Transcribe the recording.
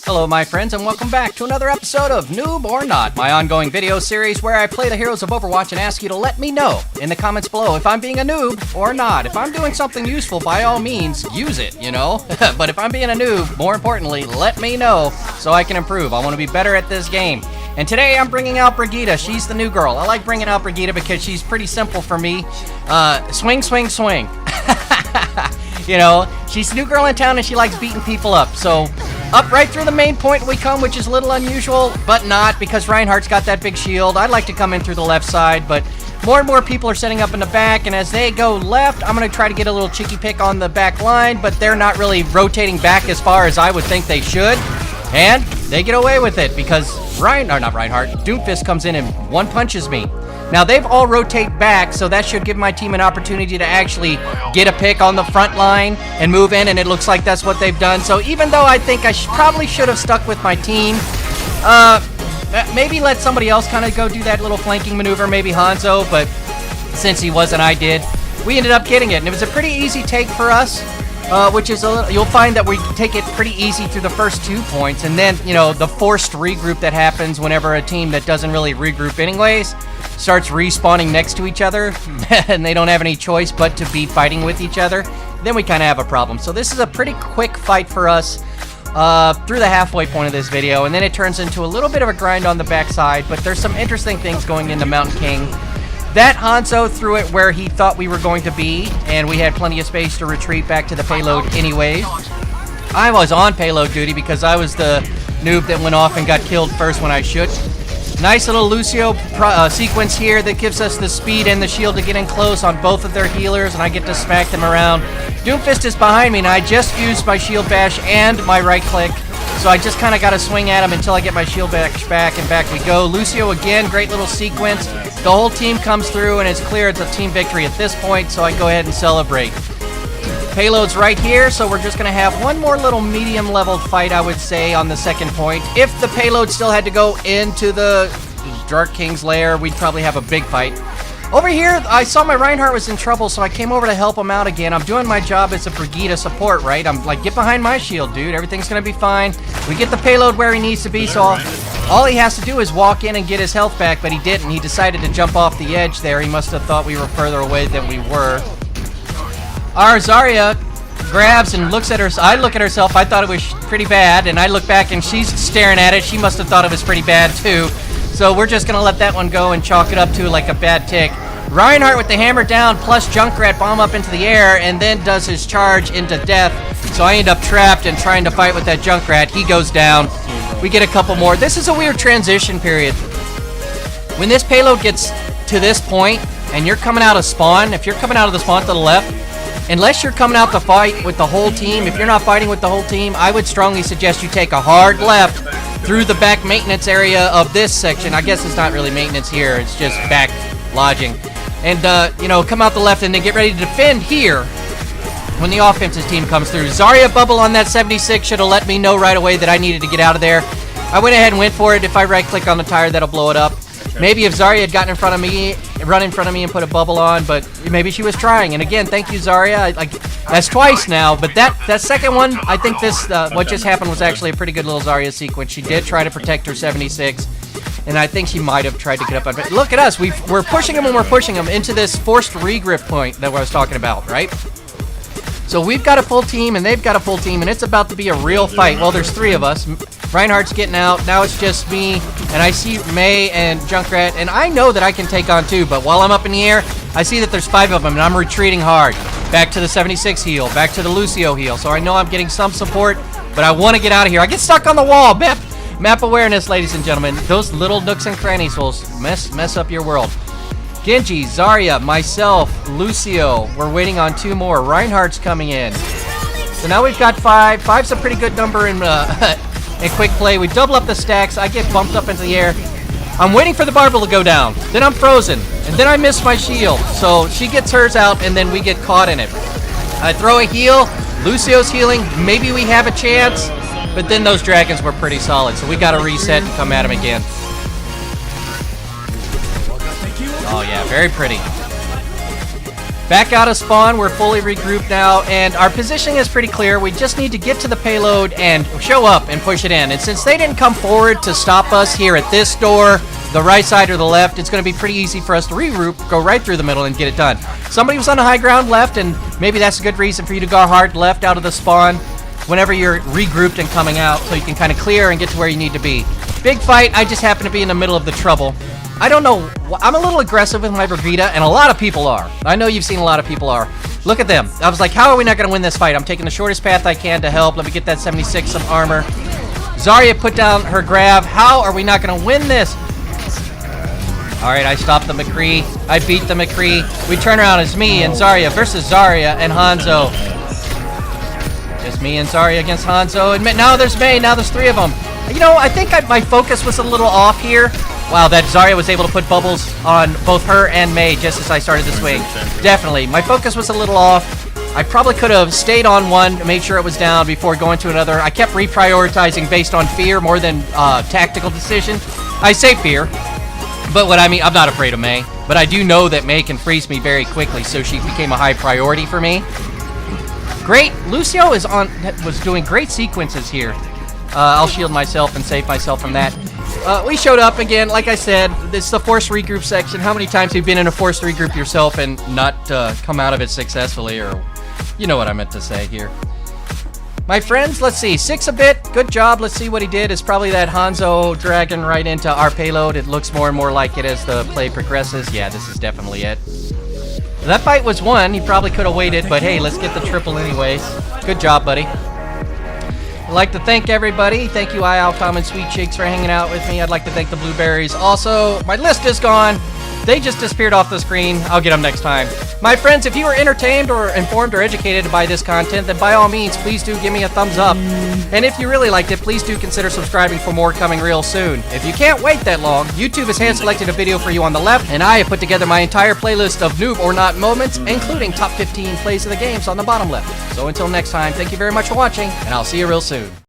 Hello my friends and welcome back to another episode of Noob or Not, my ongoing video series where I play the heroes of Overwatch and ask you to let me know in the comments below if I'm being a noob or not. If I'm doing something useful, by all means, use it, you know? But if I'm being a noob, more importantly, let me know so I can improve. I want to be better at this game. And today I'm bringing out Brigitte. She's the new girl. I like bringing out Brigitte because she's pretty simple for me. Swing, swing, swing. You know, she's the new girl in town and she likes beating people up. So, up right through the main point we come, which is a little unusual, but not because Reinhardt's got that big shield. I'd like to come in through the left side, but more and more people are setting up in the back, and as they go left, I'm going to try to get a little cheeky pick on the back line, but they're not really rotating back as far as I would think they should, and they get away with it because Doomfist comes in and one punches me. Now, they've all rotate back, so that should give my team an opportunity to actually get a pick on the front line and move in, and it looks like that's what they've done. So even though I think I probably should have stuck with my team, maybe let somebody else kind of go do that little flanking maneuver, maybe Hanzo, but since he wasn't, I did. We ended up getting it, and it was a pretty easy take for us, which is you'll find that we take it pretty easy through the first 2 points, and then, you know, the forced regroup that happens whenever a team that doesn't really regroup anyways starts respawning next to each other and they don't have any choice but to be fighting with each other, then we kind of have a problem. So this is a pretty quick fight for us through the halfway point of this video, and then it turns into a little bit of a grind on the backside, but there's some interesting things going into Mountain King. That Hanzo threw it where he thought we were going to be, and we had plenty of space to retreat back to the payload anyways. I was on payload duty because I was the noob that went off and got killed first when I should. Nice little Lucio sequence here that gives us the speed and the shield to get in close on both of their healers, and I get to smack them around. Doomfist is behind me, and I just used my shield bash and my right click, so I just kind of got to swing at him until I get my shield bash back, and back we go. Lucio again, great little sequence. The whole team comes through, and it's clear it's a team victory at this point, so I go ahead and celebrate. Payload's right here, so we're just going to have one more little medium-level fight, I would say, on the second point. If the payload still had to go into the Dark King's lair, we'd probably have a big fight. Over here, I saw my Reinhardt was in trouble, so I came over to help him out again. I'm doing my job as a Brigitte support, right? I'm like, get behind my shield, dude. Everything's going to be fine. We get the payload where he needs to be, so all he has to do is walk in and get his health back, but he didn't. He decided to jump off the edge there. He must have thought we were further away than we were. Our Zarya grabs and looks at her. I look at herself. I thought it was pretty bad, and I look back and she's staring at it. She must have thought it was pretty bad too. So we're just gonna let that one go and chalk it up to like a bad tick. Reinhardt with the hammer down plus Junkrat bomb up into the air and then does his charge into death. So I end up trapped and trying to fight with that Junkrat. He goes down. We get a couple more. This is a weird transition period. When this payload gets to this point and you're coming out of spawn, if you're coming out of the spawn to the left, unless you're coming out to fight with the whole team, if you're not fighting with the whole team, I would strongly suggest you take a hard left through the back maintenance area of this section. I guess it's not really maintenance here, it's just back lodging. And, you know, come out the left and then get ready to defend here when the offensive team comes through. Zarya bubble on that 76 should have let me know right away that I needed to get out of there. I went ahead and went for it. If I right-click on the tire, that'll blow it up. Maybe if Zarya had gotten in front of me, run in front of me and put a bubble on, but maybe she was trying. And again, thank you, Zarya. That's twice now, but that second one, I think this, what just happened was actually a pretty good little Zarya sequence. She did try to protect her 76, and I think she might have tried to get up on it. Look at us. We're pushing them and we're pushing them into this forced regrip point that I was talking about, right? So we've got a full team and they've got a full team, and it's about to be a real fight. Well, there's 3 of us. Reinhardt's getting out. Now it's just me, and I see May and Junkrat, and I know that I can take on 2, but while I'm up in the air, I see that there's 5 of them, and I'm retreating hard. Back to the 76 heal, back to the Lucio heal, so I know I'm getting some support, but I want to get out of here. I get stuck on the wall. Map awareness, ladies and gentlemen. Those little nooks and crannies will mess up your world. Genji, Zarya, myself, Lucio. We're waiting on 2 more. Reinhardt's coming in. So now we've got 5. 5's a pretty good number in quick play. We double up the stacks. I get bumped up into the air. I'm waiting for the barbell to go down. Then I'm frozen. And then I miss my shield. So she gets hers out, and then we get caught in it. I throw a heal. Lucio's healing. Maybe we have a chance. But then those dragons were pretty solid. So we got to reset and come at him again. Oh, yeah. Very pretty. Back out of spawn, we're fully regrouped now, and our positioning is pretty clear. We just need to get to the payload and show up and push it in. And since they didn't come forward to stop us here at this door, the right side or the left, it's going to be pretty easy for us to regroup, go right through the middle, and get it done. Somebody was on the high ground left, and maybe that's a good reason for you to go hard left out of the spawn whenever you're regrouped and coming out, so you can kind of clear and get to where you need to be. Big fight, I just happen to be in the middle of the trouble. I don't know, I'm a little aggressive with my Brigitte, and a lot of people are. I know you've seen a lot of people are. Look at them. I was like, how are we not going to win this fight? I'm taking the shortest path I can to help. Let me get that 76 of armor. Zarya put down her grab. How are we not going to win this? Alright, I stopped the McCree. I beat the McCree. We turn around as me and Zarya versus Zarya and Hanzo. Just me and Zarya against Hanzo. And now there's May. Now there's 3 of them. You know, I think my focus was a little off here. Wow, that Zarya was able to put bubbles on both her and May just as I started the swing. Definitely. My focus was a little off. I probably could have stayed on one, made sure it was down before going to another. I kept reprioritizing based on fear more than tactical decision. I say fear, but what I mean, I'm not afraid of May. But I do know that May can freeze me very quickly, so she became a high priority for me. Great. Lucio was doing great sequences here. I'll shield myself and save myself from that. We showed up again. Like I said, this is the forced regroup section. How many times have you been in a forced regroup yourself and not come out of it successfully? Or you know what I meant to say here. My friends, let's see. 6 a bit. Good job. Let's see what he did. It's probably that Hanzo dragging right into our payload. It looks more and more like it as the play progresses. Yeah, this is definitely it. That fight was won. He probably could have waited, but hey, let's get the triple anyways. Good job, buddy. I'd like to thank everybody. Thank you, Tom and Sweet Cheeks, for hanging out with me. I'd like to thank the Blueberries. Also, my list is gone. They just disappeared off the screen. I'll get them next time. My friends, if you were entertained or informed or educated by this content, then by all means, please do give me a thumbs up. And if you really liked it, please do consider subscribing for more coming real soon. If you can't wait that long, YouTube has hand-selected a video for you on the left, and I have put together my entire playlist of noob or not moments, including top 15 plays of the games on the bottom left. So until next time, thank you very much for watching, and I'll see you real soon.